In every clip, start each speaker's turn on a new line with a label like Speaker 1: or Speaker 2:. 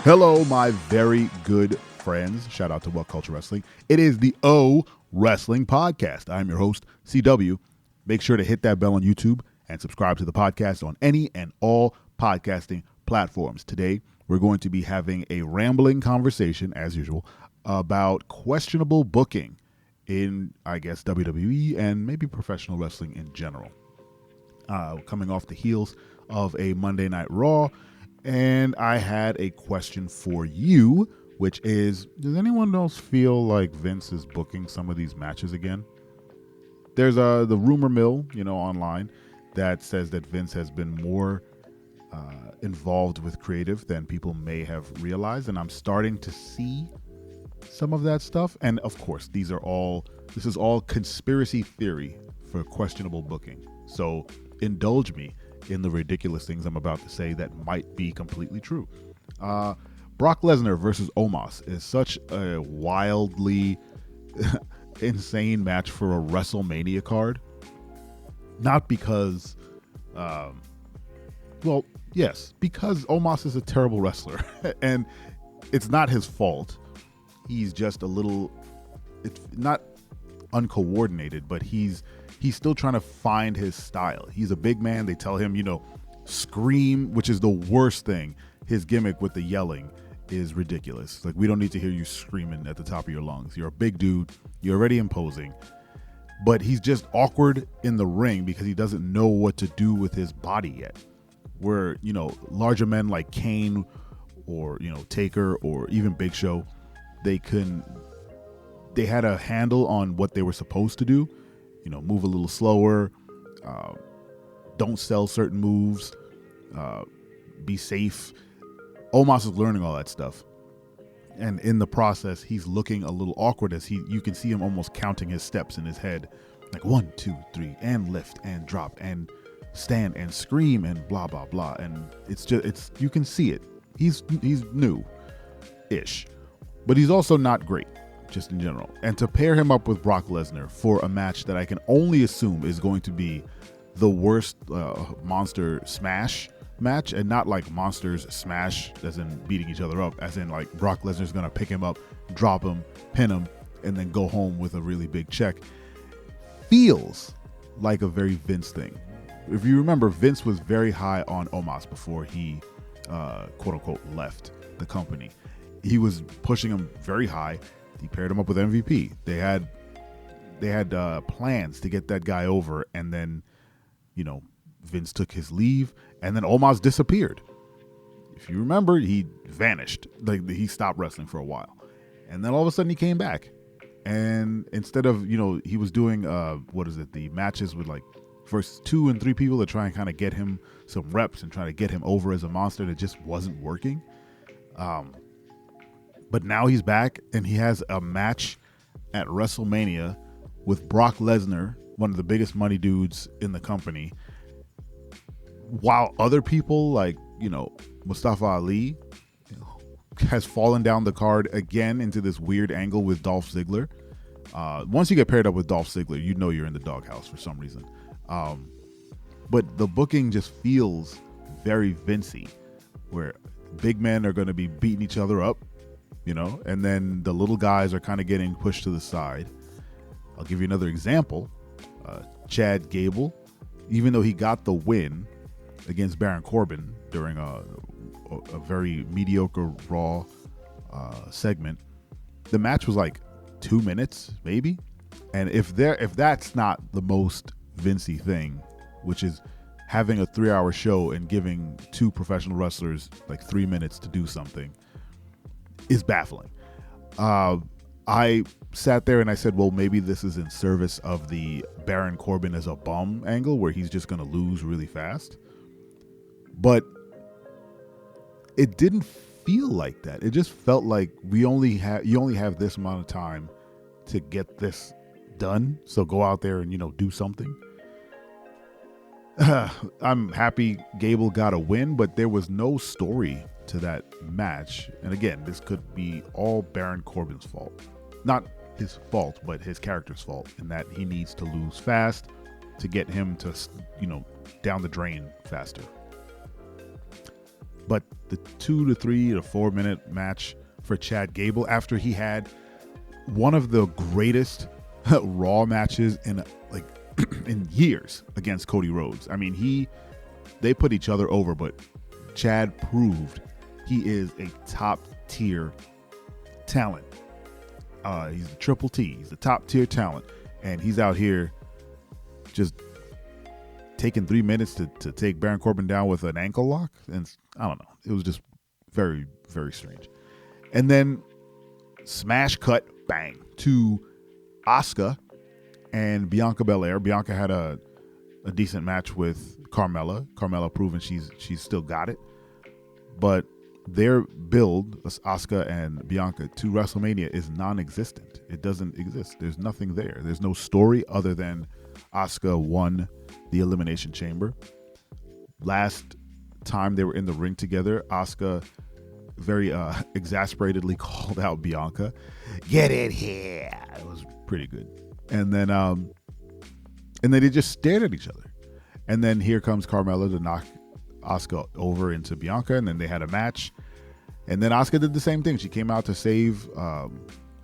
Speaker 1: Hello, my very good friends. Shout out to What Culture Wrestling. It is the O Wrestling Podcast. I'm your host, CW. Make sure to hit that bell on YouTube and subscribe to the podcast on any and all podcasting platforms. Today, we're going to be having a rambling conversation, as usual, about questionable booking in, I guess, WWE and maybe professional wrestling in general. Coming off the heels of a Monday Night Raw, and I had a question for you, which is, does anyone else feel like Vince is booking some of these matches again? There's the rumor mill, online that says that Vince has been more involved with creative than people may have realized, and I'm starting to see some of that stuff. And of course, this is all conspiracy theory for questionable booking. So indulge me in the ridiculous things I'm about to say that might be completely true. Brock Lesnar versus Omos is such a wildly insane match for a WrestleMania card. Not because, because Omos is a terrible wrestler. And it's not his fault. He's just it's not uncoordinated, but he's still trying to find his style. He's a big man. They tell him, scream, which is the worst thing. His gimmick with the yelling is ridiculous. Like, we don't need to hear you screaming at the top of your lungs. You're a big dude. You're already imposing. But he's just awkward in the ring because he doesn't know what to do with his body yet. Where, larger men like Kane or, Taker or even Big Show, they had a handle on what they were supposed to do. Move a little slower, don't sell certain moves, be safe. Omos is learning all that stuff. And in the process, he's looking a little awkward as you can see him almost counting his steps in his head. Like 1, 2, 3, and lift and drop and stand and scream and blah, blah, blah. And you can see it. He's new-ish, but he's also not great. Just in general. And to pair him up with Brock Lesnar for a match that I can only assume is going to be the worst monster smash match, and not like monsters smash as in beating each other up, as in like Brock Lesnar's going to pick him up, drop him, pin him, and then go home with a really big check, feels like a very Vince thing. If you remember, Vince was very high on Omos before he quote unquote left the company. He was pushing him very high. He paired him up with MVP. They had plans to get that guy over, and then, Vince took his leave, and then Omos disappeared. If you remember, he vanished. Like, he stopped wrestling for a while, and then all of a sudden he came back. And instead of he was doing the matches with like first 2 and 3 people to try and kind of get him some reps and try to get him over as a monster, and it just wasn't working. But now he's back, and he has a match at WrestleMania with Brock Lesnar, one of the biggest money dudes in the company, while other people like, Mustafa Ali has fallen down the card again into this weird angle with Dolph Ziggler. Once you get paired up with Dolph Ziggler, you're in the doghouse for some reason. But the booking just feels very Vincey, where big men are going to be beating each other up, and then the little guys are kind of getting pushed to the side. I'll give you another example. Chad Gable, even though he got the win against Baron Corbin during a very mediocre Raw segment, the match was like 2 minutes, maybe. And if that's not the most Vincey thing, which is having a 3-hour show and giving 2 professional wrestlers like 3 minutes to do something, is baffling. I sat there and I said, well, maybe this is in service of the Baron Corbin as a bum angle where he's just going to lose really fast. But it didn't feel like that. It just felt like you only have this amount of time to get this done. So go out there and, do something. I'm happy Gable got a win, but there was no story to that match. And again, this could be all Baron Corbin's fault. Not his fault, but his character's fault, in that he needs to lose fast to get him to, down the drain faster. But the 2 to 3 to 4 minute match for Chad Gable, after he had one of the greatest Raw matches in in years against Cody Rhodes. I mean, they put each other over, but Chad proved he is a top tier talent. He's the triple T. He's the top tier talent, and he's out here just taking 3 minutes to take Baron Corbin down with an ankle lock. And I don't know. It was just very, very strange. And then smash cut, bang, to Asuka and Bianca Belair. Bianca had a decent match with Carmella. Carmella proving she's still got it. But their build, Asuka and Bianca, to WrestleMania is non-existent. It doesn't exist. There's nothing there. There's no story other than Asuka won the Elimination Chamber. Last time they were in the ring together, Asuka very exasperatedly called out Bianca, "Get in here." It was pretty good. And then they just stared at each other. And then here comes Carmella to knock Asuka over into Bianca, and then they had a match. And then Asuka did the same thing. She came out to save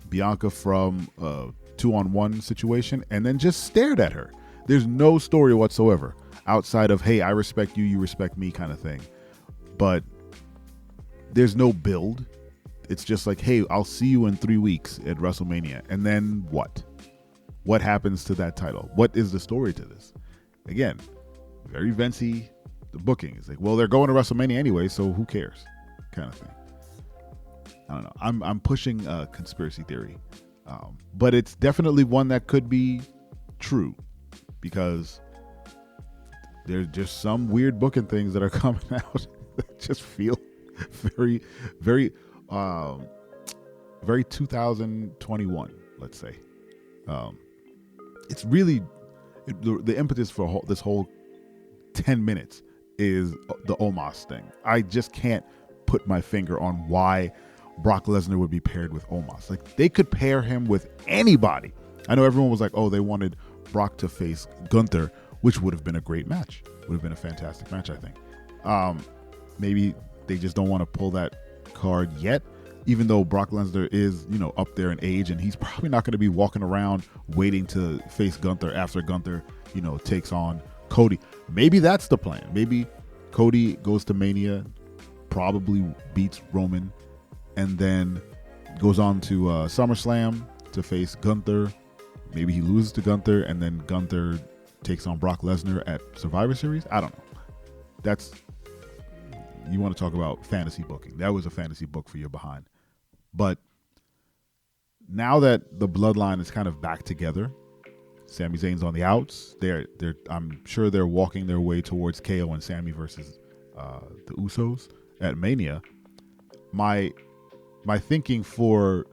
Speaker 1: Bianca from a 2-on-1 situation, and then just stared at her. There's no story whatsoever outside of, hey, I respect you, you respect me kind of thing. But there's no build. It's just like, hey, I'll see you in 3 weeks at WrestleMania. And then what? What happens to that title? What is the story to this? Again, very Vince-y, the booking. It's like, well, they're going to WrestleMania anyway, so who cares? Kind of thing. I don't know. I'm pushing a conspiracy theory. But it's definitely one that could be true, because there's just some weird booking things that are coming out that just feel very, very, very 2021, let's say. It's really the impetus for this whole 10 minutes is the Omos thing. I just can't put my finger on why Brock Lesnar would be paired with Omos. Like, they could pair him with anybody. I know everyone was like, oh, they wanted Brock to face Gunther, which would have been a great match. Would have been a fantastic match, I think. Maybe they just don't want to pull that card yet, even though Brock Lesnar is, up there in age, and he's probably not going to be walking around waiting to face Gunther after Gunther, takes on Cody. Maybe that's the plan. Maybe Cody goes to Mania, probably beats Roman, and then goes on to SummerSlam to face Gunther. Maybe he loses to Gunther, and then Gunther takes on Brock Lesnar at Survivor Series. I don't know. You want to talk about fantasy booking. That was a fantasy book for your behind. But now that the bloodline is kind of back together, Sami Zayn's on the outs. I'm sure they're walking their way towards KO and Sami versus the Usos at Mania. My thinking for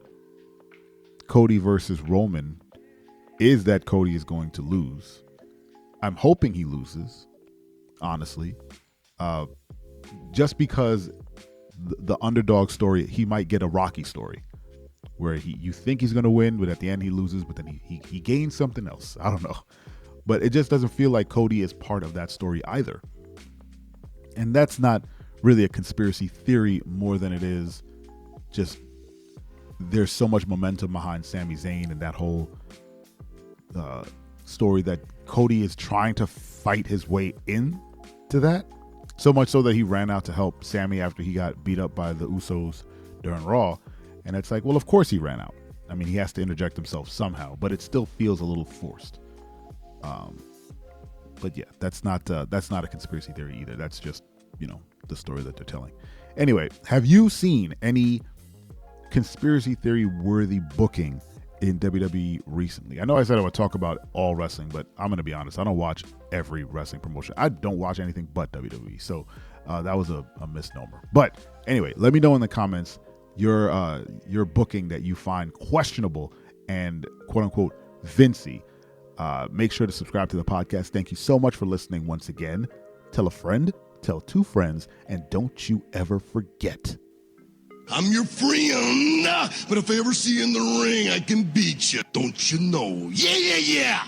Speaker 1: Cody versus Roman is that Cody is going to lose. I'm hoping he loses, honestly, just because the underdog story, he might get a Rocky story where you think he's going to win, but at the end he loses, but then he gains something else. I don't know. But it just doesn't feel like Cody is part of that story either. And that's not really a conspiracy theory more than it is just there's so much momentum behind Sami Zayn and that whole story that Cody is trying to fight his way into that. So much so that he ran out to help Sami after he got beat up by the Usos during Raw. And it's like, well, of course he ran out. I mean, he has to interject himself somehow, but it still feels a little forced. But yeah, that's not a conspiracy theory either. That's just, the story that they're telling. Anyway, have you seen any conspiracy theory worthy booking in WWE recently? I know I said I would talk about all wrestling, but I'm going to be honest. I don't watch every wrestling promotion. I don't watch anything but WWE. So that was a misnomer. But anyway, let me know in the comments your booking that you find questionable and quote unquote Vincy. Make sure to subscribe to the podcast. Thank you so much for listening once again. Tell a friend, tell 2 friends, and don't you ever forget.
Speaker 2: I'm your friend, but if I ever see you in the ring, I can beat you. Don't you know? Yeah, yeah, yeah.